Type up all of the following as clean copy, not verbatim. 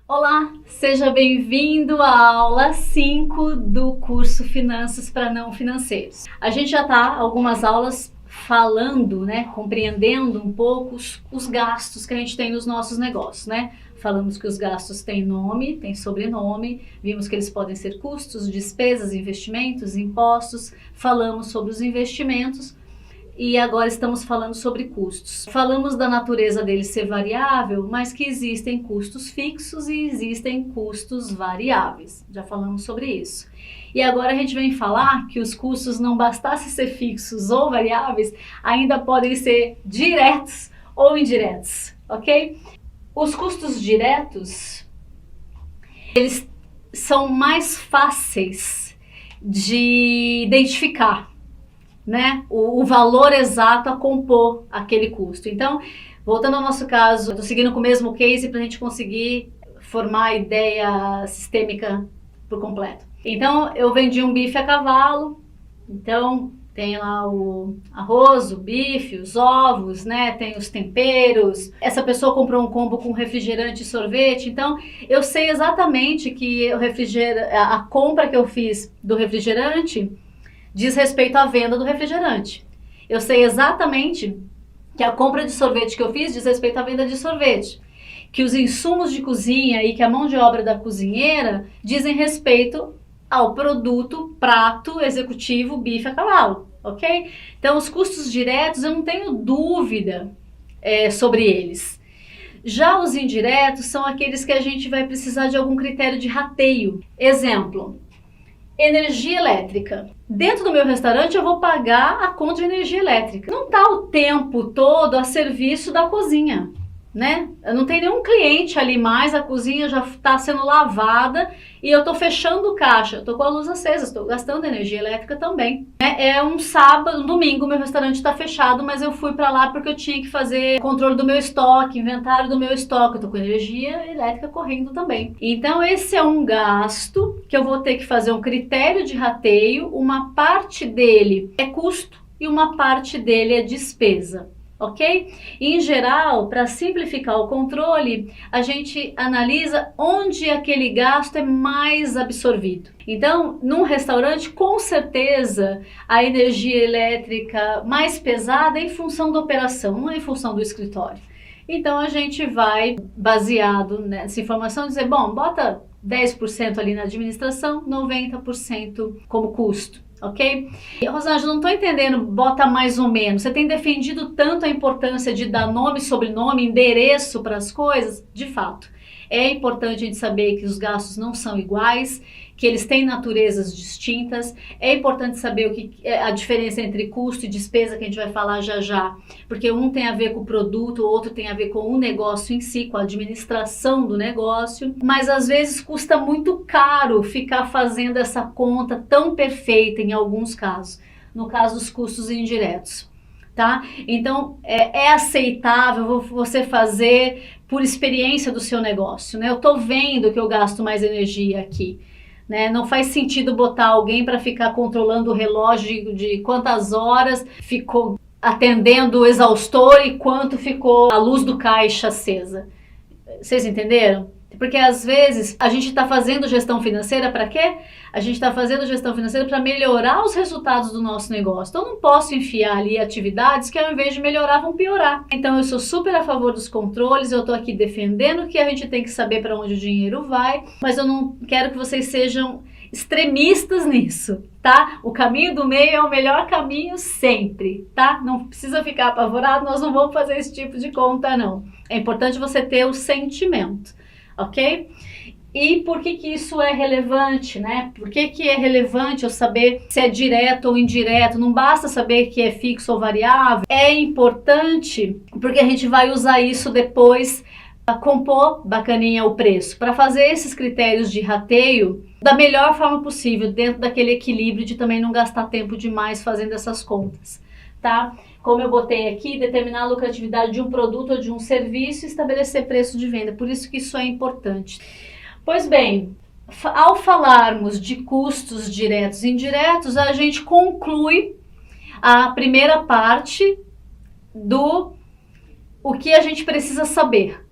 Olá, seja bem-vindo à aula 5 do curso Finanças para Não Financeiros. A gente já está algumas aulas falando, compreendendo um pouco os gastos que a gente tem nos nossos negócios, Falamos que os gastos têm nome, têm sobrenome, vimos que eles podem ser custos, despesas, investimentos, impostos, falamos sobre os investimentos. E agora estamos falando sobre custos. Falamos da natureza deles ser variável, mas que existem custos fixos e existem custos variáveis. Já falamos sobre isso. E agora a gente vem falar que os custos, não bastasse ser fixos ou variáveis, ainda podem ser diretos ou indiretos, ok? Os custos diretos, eles são mais fáceis de identificar, o valor exato a compor aquele custo. Então, voltando ao nosso caso, eu estou seguindo com o mesmo case para a gente conseguir formar a ideia sistêmica por completo. Então, eu vendi um bife a cavalo, então tem lá o arroz, o bife, os ovos, tem os temperos. Essa pessoa comprou um combo com refrigerante e sorvete, então eu sei exatamente que a compra que eu fiz do refrigerante diz respeito à venda do refrigerante. Eu sei exatamente que a compra de sorvete que eu fiz diz respeito à venda de sorvete. Que os insumos de cozinha e que a mão de obra da cozinheira dizem respeito ao produto, prato executivo, bife a cavalo, ok? Então, os custos diretos, eu não tenho dúvida sobre eles. Já os indiretos são aqueles que a gente vai precisar de algum critério de rateio. Exemplo: energia elétrica. Dentro do meu restaurante eu vou pagar a conta de energia elétrica. Não está o tempo todo a serviço da cozinha, Eu não tenho nenhum cliente ali mais, a cozinha já está sendo lavada e eu estou fechando o caixa, estou com a luz acesa, estou gastando energia elétrica também. É um sábado, um domingo, meu restaurante está fechado, mas eu fui para lá porque eu tinha que fazer controle do meu estoque, inventário do meu estoque, eu estou com energia elétrica correndo também. Então esse é um gasto que eu vou ter que fazer um critério de rateio, uma parte dele é custo e uma parte dele é despesa. Ok? Em geral, para simplificar o controle, a gente analisa onde aquele gasto é mais absorvido. Então, num restaurante, com certeza, a energia elétrica mais pesada é em função da operação, não é em função do escritório. Então, a gente vai, baseado nessa informação, dizer, bom, bota 10% ali na administração, 90% como custo. Ok? Rosângela, não estou entendendo, bota mais ou menos. Você tem defendido tanto a importância de dar nome, sobrenome, endereço para as coisas? De fato, é importante a gente saber que os gastos não são iguais, que eles têm naturezas distintas. É importante saber o que é a diferença entre custo e despesa, que a gente vai falar já já, porque um tem a ver com o produto, o outro tem a ver com o negócio em si, com a administração do negócio, mas às vezes custa muito caro ficar fazendo essa conta tão perfeita em alguns casos, no caso dos custos indiretos. Tá? Então, é aceitável você fazer por experiência do seu negócio, Eu estou vendo que eu gasto mais energia aqui, Não faz sentido botar alguém para ficar controlando o relógio de quantas horas ficou atendendo o exaustor e quanto ficou a luz do caixa acesa. Vocês entenderam? Porque às vezes a gente está fazendo gestão financeira para quê? A gente está fazendo gestão financeira para melhorar os resultados do nosso negócio. Então eu não posso enfiar ali atividades que ao invés de melhorar vão piorar. Então eu sou super a favor dos controles, eu estou aqui defendendo que a gente tem que saber para onde o dinheiro vai, mas eu não quero que vocês sejam extremistas nisso, tá? O caminho do meio é o melhor caminho sempre, tá? Não precisa ficar apavorado, nós não vamos fazer esse tipo de conta não. É importante você ter o sentimento. Ok? E por que isso é relevante, Por que é relevante eu saber se é direto ou indireto? Não basta saber que é fixo ou variável. É importante porque a gente vai usar isso depois para compor bacaninha o preço, para fazer esses critérios de rateio da melhor forma possível, dentro daquele equilíbrio de também não gastar tempo demais fazendo essas contas, tá? Como eu botei aqui, determinar a lucratividade de um produto ou de um serviço e estabelecer preço de venda. Por isso que isso é importante. Pois bem, ao falarmos de custos diretos e indiretos, a gente conclui a primeira parte do o que a gente precisa saber.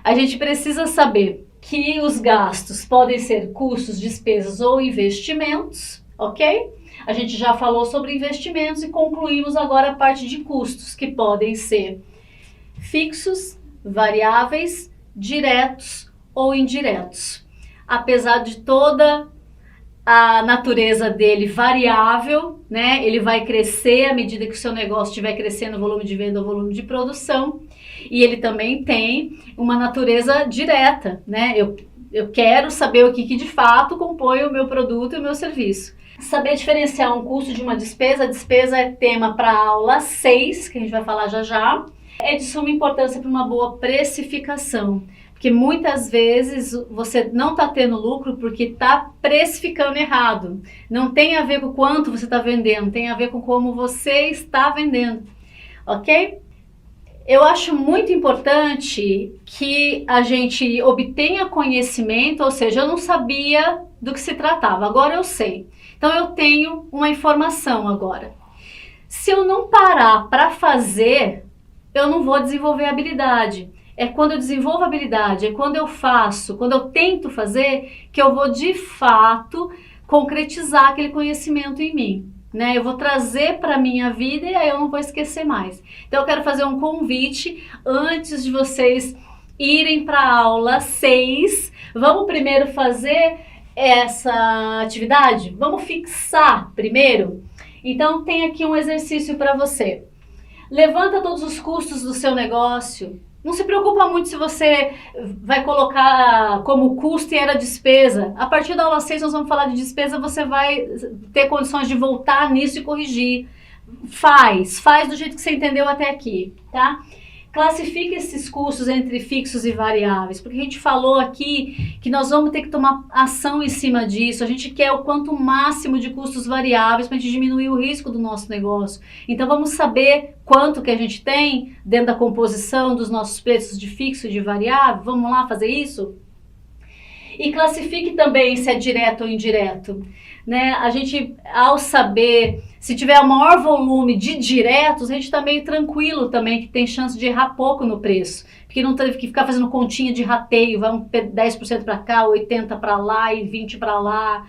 A gente precisa saber que os gastos podem ser custos, despesas ou investimentos, ok? A gente já falou sobre investimentos e concluímos agora a parte de custos, que podem ser fixos, variáveis, diretos ou indiretos. Apesar de toda a natureza dele variável, né? Ele vai crescer à medida que o seu negócio estiver crescendo, o volume de venda ou volume de produção. E ele também tem uma natureza direta, né? Eu quero saber o que de fato compõe o meu produto e o meu serviço. Saber diferenciar um custo de uma despesa. A despesa é tema para a aula 6, que a gente vai falar já já. É de suma importância para uma boa precificação. Porque muitas vezes você não está tendo lucro porque está precificando errado. Não tem a ver com quanto você está vendendo, tem a ver com como você está vendendo, ok? Eu acho muito importante que a gente obtenha conhecimento, ou seja, eu não sabia do que se tratava, agora eu sei. Então eu tenho uma informação agora. Se eu não parar para fazer, eu não vou desenvolver habilidade. É quando eu desenvolvo habilidade, é quando eu faço, quando eu tento fazer, que eu vou de fato concretizar aquele conhecimento em mim, né? Eu vou trazer para a minha vida e aí eu não vou esquecer mais. Então eu quero fazer um convite antes de vocês irem para a aula 6. Vamos primeiro fazer essa atividade? Vamos fixar primeiro? Então tem aqui um exercício para você. Levanta todos os custos do seu negócio. Não se preocupa muito se você vai colocar como custo e era despesa. A partir da aula 6 nós vamos falar de despesa, você vai ter condições de voltar nisso e corrigir. Faz do jeito que você entendeu até aqui, tá? Classifique esses custos entre fixos e variáveis, porque a gente falou aqui que nós vamos ter que tomar ação em cima disso. A gente quer o quanto máximo de custos variáveis para a gente diminuir o risco do nosso negócio. Então vamos saber quanto que a gente tem dentro da composição dos nossos preços de fixo e de variável. Vamos lá fazer isso? E classifique também se é direto ou indireto, né? A gente, ao saber, se tiver o maior volume de diretos, a gente está meio tranquilo também, que tem chance de errar pouco no preço, porque não teve que ficar fazendo continha de rateio, vamos 10% para cá, 80% para lá e 20% para lá.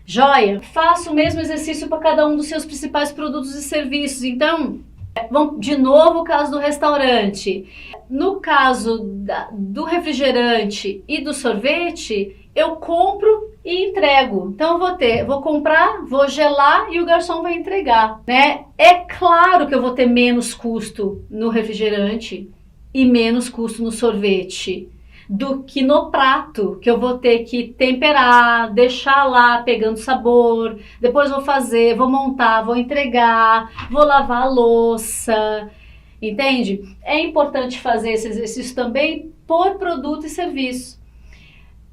Joia? Faça o mesmo exercício para cada um dos seus principais produtos e serviços. Então, vamos de novo o caso do restaurante. No caso do refrigerante e do sorvete, eu compro e entrego. Então eu vou comprar, vou gelar e o garçom vai entregar, né? É claro que eu vou ter menos custo no refrigerante e menos custo no sorvete do que no prato, que eu vou ter que temperar, deixar lá pegando sabor, depois vou montar, vou entregar, vou lavar a louça, entende? É importante fazer esse exercício também por produto e serviço.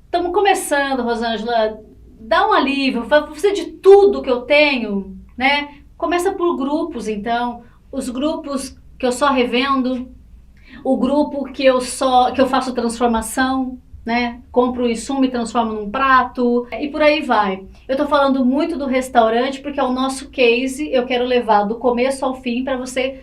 Estamos começando, Rosângela, dá um alívio, você de tudo que eu tenho, né? Começa por grupos, então, os grupos que eu só revendo, o grupo que eu faço transformação, né? Compro o insumo e transformo num prato e por aí vai. Eu tô falando muito do restaurante porque é o nosso case, eu quero levar do começo ao fim para você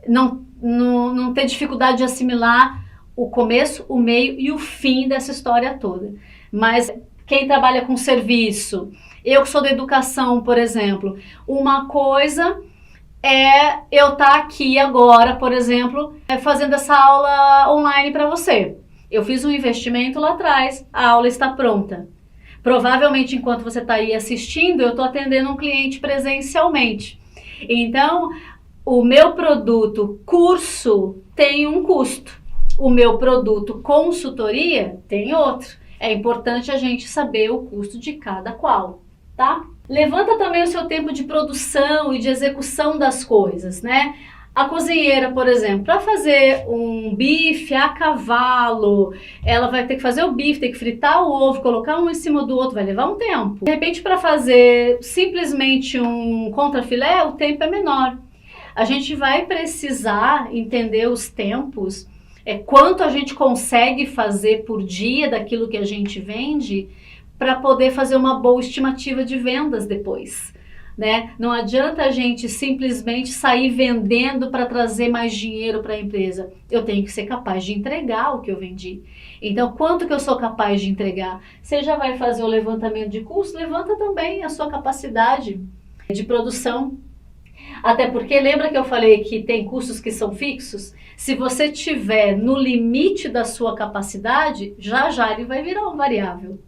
não ter dificuldade de assimilar o começo, o meio e o fim dessa história toda. Mas quem trabalha com serviço, eu que sou da educação, por exemplo, uma coisa é eu estar aqui agora, por exemplo, fazendo essa aula online para você. Eu fiz um investimento lá atrás, a aula está pronta. Provavelmente, enquanto você está aí assistindo, eu estou atendendo um cliente presencialmente. Então, o meu produto curso tem um custo. O meu produto consultoria tem outro. É importante a gente saber o custo de cada qual, tá? Levanta também o seu tempo de produção e de execução das coisas, né? A cozinheira, por exemplo, para fazer um bife a cavalo, ela vai ter que fazer o bife, ter que fritar o ovo, colocar um em cima do outro, vai levar um tempo. De repente, para fazer simplesmente um contrafilé, o tempo é menor. A gente vai precisar entender os tempos, quanto a gente consegue fazer por dia daquilo que a gente vende, para poder fazer uma boa estimativa de vendas depois, né? Não adianta a gente simplesmente sair vendendo para trazer mais dinheiro para a empresa. Eu tenho que ser capaz de entregar o que eu vendi. Então, quanto que eu sou capaz de entregar? Você já vai fazer o levantamento de custo? Levanta também a sua capacidade de produção. Até porque lembra que eu falei que tem custos que são fixos? Se você tiver no limite da sua capacidade, já já ele vai virar um variável.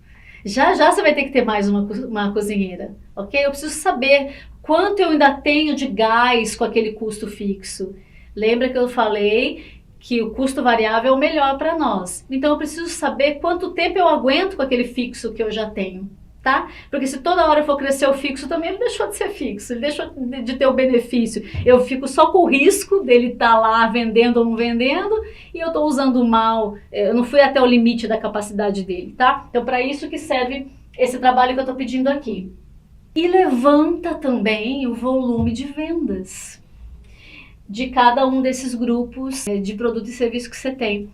Já já você vai ter que ter mais uma cozinheira, ok? Eu preciso saber quanto eu ainda tenho de gás com aquele custo fixo. Lembra que eu falei que o custo variável é o melhor para nós. Então eu preciso saber quanto tempo eu aguento com aquele fixo que eu já tenho, tá? Porque se toda hora eu for crescer o fixo também, ele deixou de ser fixo, ele deixou de ter o benefício. Eu fico só com o risco dele estar lá vendendo ou não vendendo e eu estou usando mal, eu não fui até o limite da capacidade dele, tá? Então para isso que serve esse trabalho que eu estou pedindo aqui. E levanta também o volume de vendas de cada um desses grupos de produto e serviço que você tem.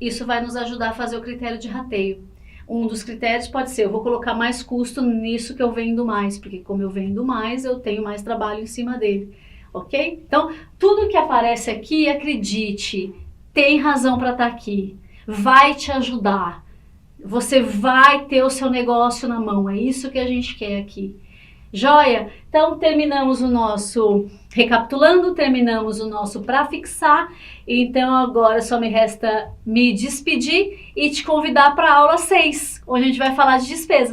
Isso vai nos ajudar a fazer o critério de rateio. Um dos critérios pode ser, eu vou colocar mais custo nisso que eu vendo mais, porque como eu vendo mais, eu tenho mais trabalho em cima dele, ok? Então, tudo que aparece aqui, acredite, tem razão para estar aqui, vai te ajudar, você vai ter o seu negócio na mão, é isso que a gente quer aqui. Joia? Então terminamos o nosso, recapitulando, terminamos o nosso para fixar, então agora só me resta me despedir e te convidar para a aula 6, onde a gente vai falar de despesas.